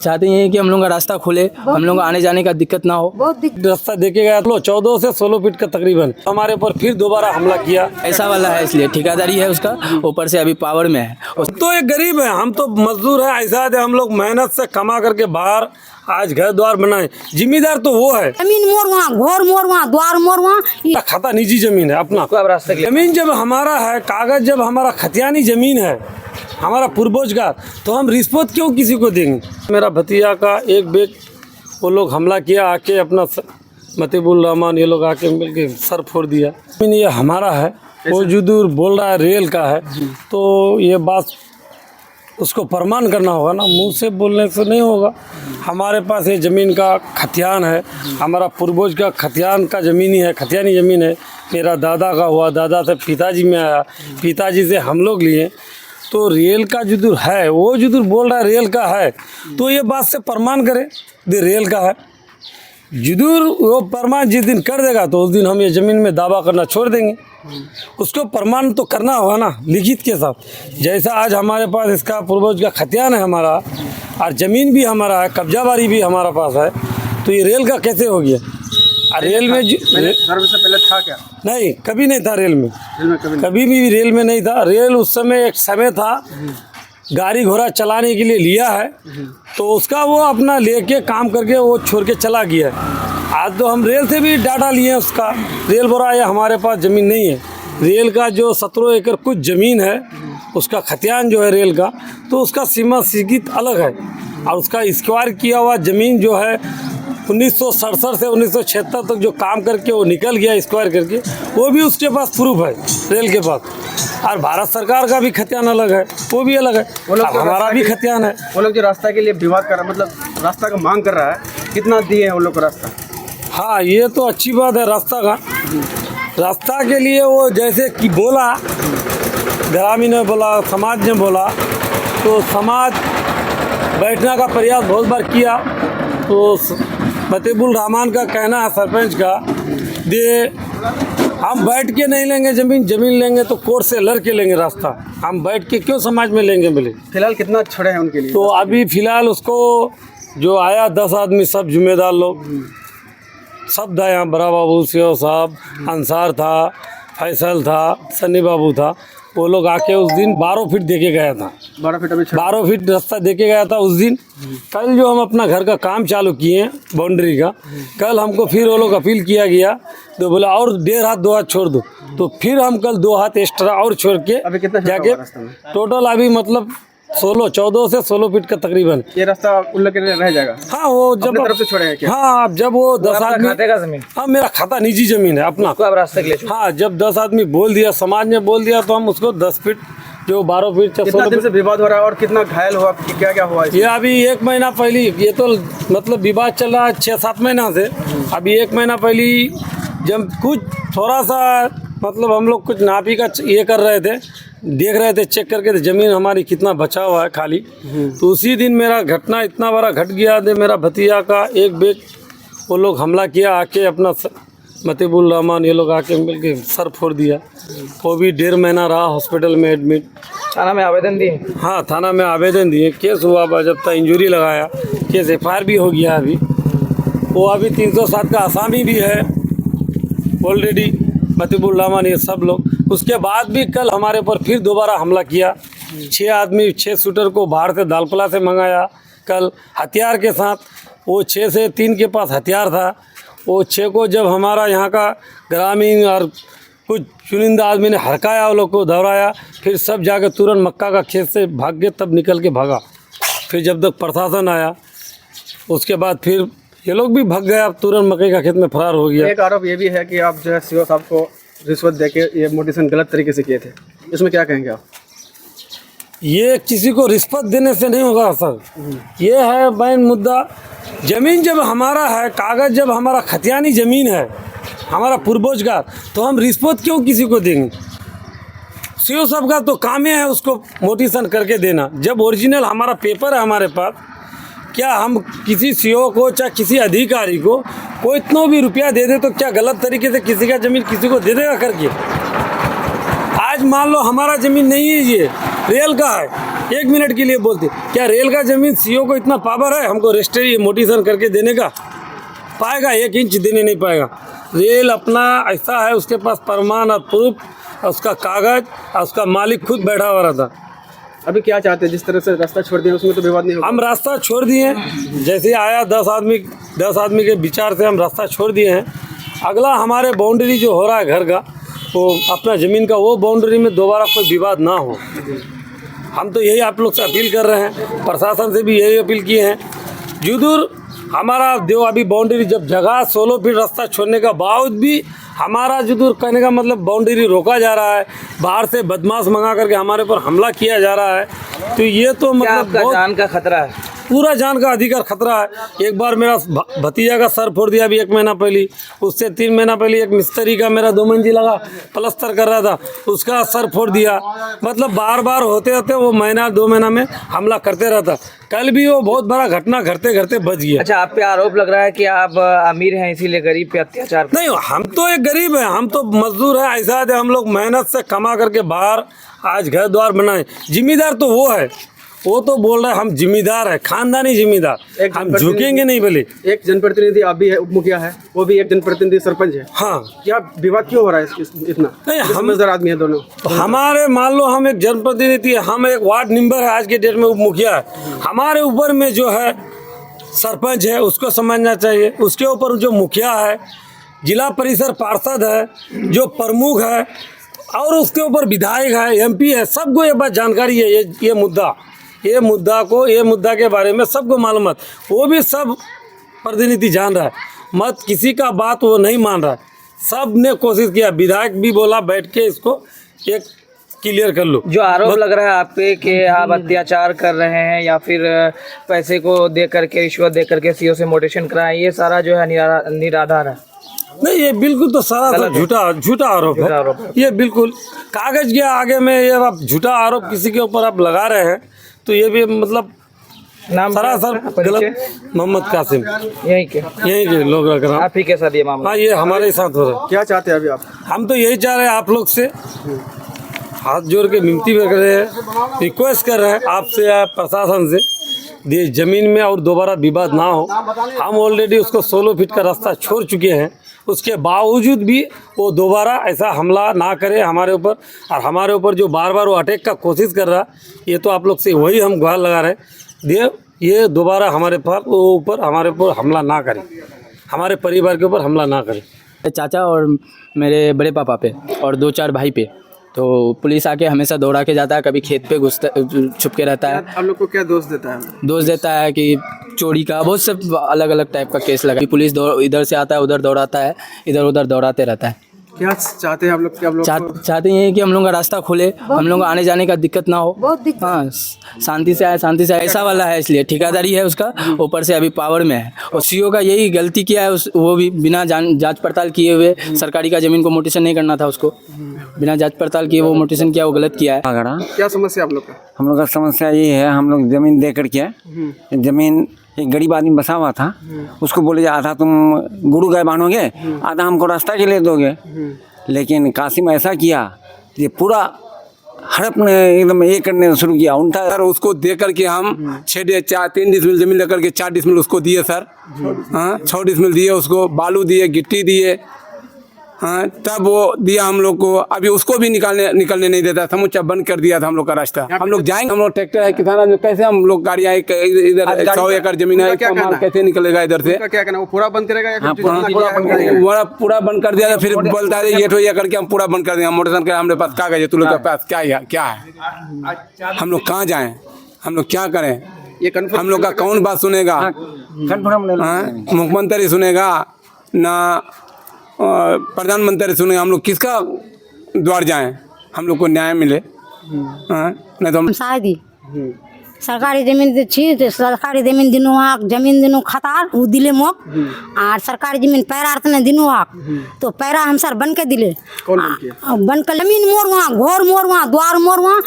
चाहते हैं कि हम लोग का रास्ता खुले, हम लोग आने जाने का दिक्कत ना हो। बहुत रास्ता देखे गया 14 से 16 फीट का तकरीबन हमारे ऊपर फिर दोबारा हमला किया। ऐसा वाला है, इसलिए ठेकेदारी है उसका, ऊपर से अभी पावर में है। तो एक गरीब है, हम तो मजदूर है। ऐसा है हम लोग मेहनत से कमा करके बाहर आज घर द्वार बनाए। जिम्मेदार तो वो है। जमीन मोर वहाँ, घर मोर वहाँ, द्वार मोर वहाँ। खाता निजी जमीन है अपना। जमीन जब हमारा है, कागज जब हमारा खतियानी जमीन है, हमारा पूर्वज का, तो हम रिश्वत क्यों किसी को देंगे। मेरा भतीजा का एक बेग वो लोग हमला किया, आके अपना मतीबुल रहमान ये लोग आके मिलके सर फोड़ दिया। ये हमारा है, वो जुदूर बोल रहा है रेल का है, तो ये बात उसको प्रमाण करना होगा ना, मुंह से बोलने से नहीं होगा। हमारे पास ये ज़मीन का खतियान है, हमारा पूर्वज का खतियान का ज़मीन ही है, खतियानी ज़मीन है। मेरा दादा का हुआ, दादा से पिताजी में आया, पिताजी से हम लोग लिए। तो रेल का जुदूर है, वो जुदूर बोल रहा है रेल का है, तो ये बात से प्रमाण करे दे रेल का है। जुदूर वो प्रमाण जिस दिन कर देगा तो उस दिन हम ये ज़मीन में दावा करना छोड़ देंगे। उसको प्रमाण तो करना होगा ना, लिखित के साथ। जैसा आज हमारे पास इसका पूर्वज का खतियान है हमारा, और ज़मीन भी हमारा है, कब्जाबारी भी हमारा पास है, तो ये रेल का कैसे हो गया। और रेल में सर्वे से पहले था क्या? नहीं, कभी नहीं था रेल में कभी भी रेल में नहीं था। रेल उस समय एक समय था, गाड़ी घोड़ा चलाने के लिए लिया है, तो उसका वो अपना लेके काम करके वो छोड़ के चला गया। आज तो हम रेल से भी डाटा लिए हैं उसका, रेल बोला ये हमारे पास ज़मीन नहीं है। रेल का जो 17 एकड़ कुछ ज़मीन है, उसका खतियान जो है रेल का, तो उसका सीमा सीगित अलग है। और उसका स्क्वायर किया हुआ ज़मीन जो है 1967 से 1976 तक जो काम करके वो निकल गया स्क्वायर करके, वो भी उसके पास प्रूफ है रेल के पास। और भारत सरकार का भी खतियान अलग है, वो भी अलग है, हमारा भी खतियान है। वो लोग जो रास्ता के लिए विवाद कर रहा, मतलब रास्ता का मांग कर रहा है, कितना दिए हैं वो लोग को रास्ता? हाँ, ये तो अच्छी बात है रास्ता का। रास्ता के लिए वो जैसे कि बोला, ग्रामीण ने बोला, समाज ने बोला, तो समाज बैठने का प्रयास बहुत बार किया। तो मतीबुल रहमान का कहना है सरपंच का, हम बैठ के नहीं लेंगे ज़मीन लेंगे तो कोर्ट से लड़ के लेंगे रास्ता, हम बैठ के क्यों समाज में लेंगे बोले। फिलहाल कितना छोड़े हैं उनके लिए? तो अभी फ़िलहाल उसको जो आया 10 आदमी, सब जिम्मेदार लोग सब था यहाँ। बड़ा बाबू, सीओ साहब, अंसार था, फैसल था, सन्नी बाबू था, वो लोग आके उस दिन 12 फीट देके गया था। 12 फीट अभी 12 फीट रास्ता देके गया था उस दिन। कल जो हम अपना घर का काम चालू किए हैं बाउंड्री का, कल हमको फिर वो लोग अपील किया गया, तो बोला और 1.5 हाथ 2 हाथ छोड़ दो, तो फिर हम कल 2 हाथ एक्स्ट्रा और छोड़ के अभी कितना जाके टोटल अभी मतलब 14 से 16 फीट का तकरीबन ये रास्ता उन लोग के लिए रह जाएगा। हाँ, वो जब तरफ से छोड़े हैं क्या? हाँ, जब वो 10 आदमी खाते का जमीन, हाँ मेरा खाता निजी जमीन है अपना, आप रास्ते के लिए। हाँ, जब 10 आदमी बोल दिया, समाज ने बोल दिया, तो हम उसको 10 फीट जो 12 फीट कितना 16 दिन फीट से विवाद हो रहा है और कितना घायल हुआ, क्या क्या हुआ? ये अभी 1 महीना पहले, ये तो मतलब विवाद चल रहा है 6-7 महीना से। अभी 1 महीना पहले जब कुछ थोड़ा सा मतलब हम लोग कुछ नापी का ये कर रहे थे, देख रहे थे, चेक करके थे ज़मीन हमारी कितना बचा हुआ है खाली, तो उसी दिन मेरा घटना इतना बड़ा घट गया दे। मेरा भतीजा का एक बेग वो लोग हमला किया, आके अपना मतीबुल रहमान ये लोग आके मिलके सर फोड़ दिया। वो भी 1.5 महीना रहा हॉस्पिटल में एडमिट। थाना में आवेदन दिए? हाँ, थाना में आवेदन दिए, केस हुआ, जब तक इंजरी लगाया, केस FIR भी हो गया। अभी वो अभी 307 का आसामी भी है ऑलरेडी, मतीबुल रहमान ये सब लोग। उसके बाद भी कल हमारे ऊपर फिर दोबारा हमला किया। 6 आदमी, 6 शूटर को बाहर से दालपला से मंगाया कल हथियार के साथ। वो 6 से 3 के पास हथियार था। वो 6 को जब हमारा यहाँ का ग्रामीण और कुछ चुनिंदा आदमी ने हरकाया, वो लोग को दौड़ाया, फिर सब जाकर तुरंत मक्का का खेत से भाग गए, तब निकल के भागा। फिर जब तक प्रशासन आया उसके बाद फिर ये लोग भी भाग गए, अब तुरंत मकई का खेत में फरार हो गया। एक आरोप ये भी है कि आप जो है सीओ साहब को रिश्वत देके ये मोटिवेशन गलत तरीके से किए थे, इसमें क्या कहेंगे आप? ये किसी को रिश्वत देने से नहीं होगा सर, ये है बैन मुद्दा। ज़मीन जब हमारा है, कागज़ जब हमारा खतियानी ज़मीन है, हमारा पूर्वज का, तो हम रिश्वत क्यों किसी को देंगे। सीओ साहब का तो काम ही है उसको मोटिवेशन करके देना। जब ओरिजिनल हमारा पेपर है हमारे पास, क्या हम किसी सीओ को चाहे किसी अधिकारी को कोई इतना भी रुपया दे दे तो क्या गलत तरीके से किसी का ज़मीन किसी को दे देगा करके। आज मान लो हमारा ज़मीन नहीं है, ये रेल का है, 1 मिनट के लिए बोलते, क्या रेल का जमीन सीओ को इतना पावर है हमको रजिस्ट्री मोटिशन करके देने का? पाएगा? 1 इंच देने नहीं पाएगा। रेल अपना ऐसा है, उसके पास प्रमाण और प्रूफ, उसका कागज और उसका मालिक खुद बैठा हुआ रहता। अभी क्या चाहते हैं? जिस तरह से रास्ता छोड़ दिया उसमें तो विवाद नहीं होगा। हम रास्ता छोड़ दिए हैं, जैसे आया 10 आदमी के विचार से हम रास्ता छोड़ दिए हैं। अगला हमारे बाउंड्री जो हो रहा है घर का, वो अपना ज़मीन का, वो बाउंड्री में दोबारा कोई विवाद ना हो। हम तो यही आप लोग से अपील कर रहे हैं, प्रशासन से भी यही अपील किए हैं। जुदूर हमारा जो अभी बाउंड्री जब जगह 16 फीट रास्ता छोड़ने का बावजूद भी हमारा जुदूर कहने का मतलब बाउंड्री रोका जा रहा है, बाहर से बदमाश मंगा करके हमारे ऊपर हमला किया जा रहा है। तो ये तो मतलब आपका जान का खतरा है? पूरा जान का अधिकार खतरा है। एक बार मेरा भतीजा का सर फोड़ दिया अभी 1 महीना पहले, उससे 3 महीना पहले एक मिस्त्री का मेरा 2 मंजिल लगा प्लस्तर कर रहा था, उसका सर फोड़ दिया। मतलब बार बार होते होते वो महीना 2 महीना में हमला करते रहता। कल भी वो बहुत बड़ा घटना घटते घटते बच गया। अच्छा, आप पे आरोप लग रहा है कि आप अमीर हैं इसीलिए गरीब पे अत्याचार नहीं, हम तो एक गरीब है, हम तो मजदूर है। ऐसा है हम लोग मेहनत से कमा करके बाहर आज घर द्वार बनाए। जिम्मेदार तो वो है, वो तो बोल रहा है हम जिम्मेदार है, खानदानी जिम्मेदार, हम झुकेंगे नहीं। बोले एक जनप्रतिनिधि आप भी है, उप मुखिया है, वो भी एक जनप्रतिनिधि सरपंच है। हाँ, क्या विवाद क्यों हो रहा है इतना? नहीं, हम समझदार आदमी है दोनों। तो हमारे मान लो हम एक जनप्रतिनिधि है, हम एक वार्ड मेंबर है, आज के डेट में उप मुखिया है। हमारे ऊपर में जो है सरपंच है, उसको समझना चाहिए। उसके ऊपर जो मुखिया है, जिला परिषद पार्षद है, जो प्रमुख है, और उसके ऊपर विधायक है, MP है, सबको ये बात जानकारी है। ये मुद्दा के बारे में सबको मालूम है। वो भी सब प्रतिनिधि जान रहा है, मत किसी का बात वो नहीं मान रहा है। सब ने कोशिश किया, विधायक भी बोला बैठ के इसको एक क्लियर कर लो। जो आरोप लग रहा है आप पे कि आप अत्याचार कर रहे हैं या फिर पैसे को दे करके, रिश्वत दे करके सीओ से मोटेशन कराएं, ये सारा जो है निराधार है? नहीं, ये बिल्कुल तो सारा झूठा आरोप है। ये बिल्कुल कागज के आगे में ये आप झूठा आरोप किसी के ऊपर आप लगा रहे हैं, तो ये भी मतलब नाम सरासर गलत। मोहम्मद कासिम, यही के लोग रख रहा। आप ही के साथ ये मामला? हाँ, ये हमारे साथ हो रहा है। क्या चाहते हैं अभी आप? हम तो यही चाह रहे हैं, आप लोग से हाथ जोड़ के विनती कर रहे हैं, रिक्वेस्ट कर रहे हैं आपसे या प्रशासन से, ये ज़मीन में और दोबारा विवाद ना हो। हम ऑलरेडी उसको 16 फीट का रास्ता छोड़ चुके हैं, उसके बावजूद भी वो दोबारा ऐसा हमला ना करे हमारे ऊपर, और हमारे ऊपर जो बार बार वो अटैक का कोशिश कर रहा, ये तो आप लोग से वही हम गुहार लगा रहे हैं, ये दोबारा हमारे ऊपर हमला ना करे, हमारे परिवार के ऊपर हमला ना करे। चाचा और मेरे बड़े पापा पे और 2-4 भाई पे तो पुलिस आके हमेशा दौड़ा के जाता है, कभी खेत पे घुसता छुप के रहता है। आप लोग को क्या दोष देता है? दोष देता है कि चोरी का, बहुत सब अलग अलग टाइप का केस लगा। पुलिस इधर से आता है, उधर दौड़ाता है, इधर उधर दौड़ाते रहता है। क्या चाहते हैं आप लोग? चाहते हैं कि हम लोग का रास्ता खुले, हम लोग आने जाने का दिक्कत ना हो। हाँ, शांति से आए, ऐसा वाला है, इसलिए ठेकेदारी है उसका, ऊपर से अभी पावर में है। और सीओ का यही गलती किया है, वो भी बिना जांच पड़ताल किए हुए सरकारी का ज़मीन को मोटेशन नहीं करना था उसको, बिना जांच पड़ताल किए वो मोटेशन किया, वो गलत किया है। क्या समस्या आप लोग का? हम लोग का समस्या ये है, हम लोग ज़मीन दे कर के, ज़मीन एक गरीब आदमी बसा हुआ था, उसको बोले आधा तुम गुरु गाय बांधोगे, आधा हमको रास्ता के लिए दोगे। लेकिन कासिम ऐसा किया, ये पूरा हड़प ने एकदम ये करने शुरू किया उल्टा। सर उसको दे करके हम 3 डिसमिल ज़मीन लेकर के 4 डिसमिल उसको दिए सर। हाँ, 6 डिसमिल दिए उसको, बालू दिए, गिट्टी दिए। हाँ, तब वो दिया हम लोग को। अभी उसको भी निकलने नहीं देता, समूचा बंद कर दिया था हम लोग का रास्ता। हम लोग जाएंगे, हम लोग ट्रैक्टर है, किसान है, कैसे हम लोग गाड़ियाँ इधर 100 एकड़ जमीन है, माल कैसे निकलेगा इधर से? क्या कहना, वो पूरा बंद करेगा या पूरा बंद कर दिया, फिर बोलता है ये ठोइया करके हम पूरा बंद कर देंगे। मोटरसाइकिल के हमारे पास कागज है, तुम लोग के पास क्या है? हम लोग कहाँ जाएँ, हम लोग क्या करें? ये हम लोग का कौन बात सुनेगा? मुख्यमंत्री सुनेगा ना, प्रधानमंत्री सुने? हम लोग किसका द्वार जाएं? हम लोग को न्याय मिले। नहीं तो हम शायद सरकारी जमीन छी, सरकारी जमीन दिनों जमीन दिनों खतार वो दिले मोक, और सरकारी जमीन पैरा ने दिनों तो पैरा हम सर बन के दिले, बन के जमीन मोर वहाँ, घोर मोर वहाँ, द्वार मोर वहाँ।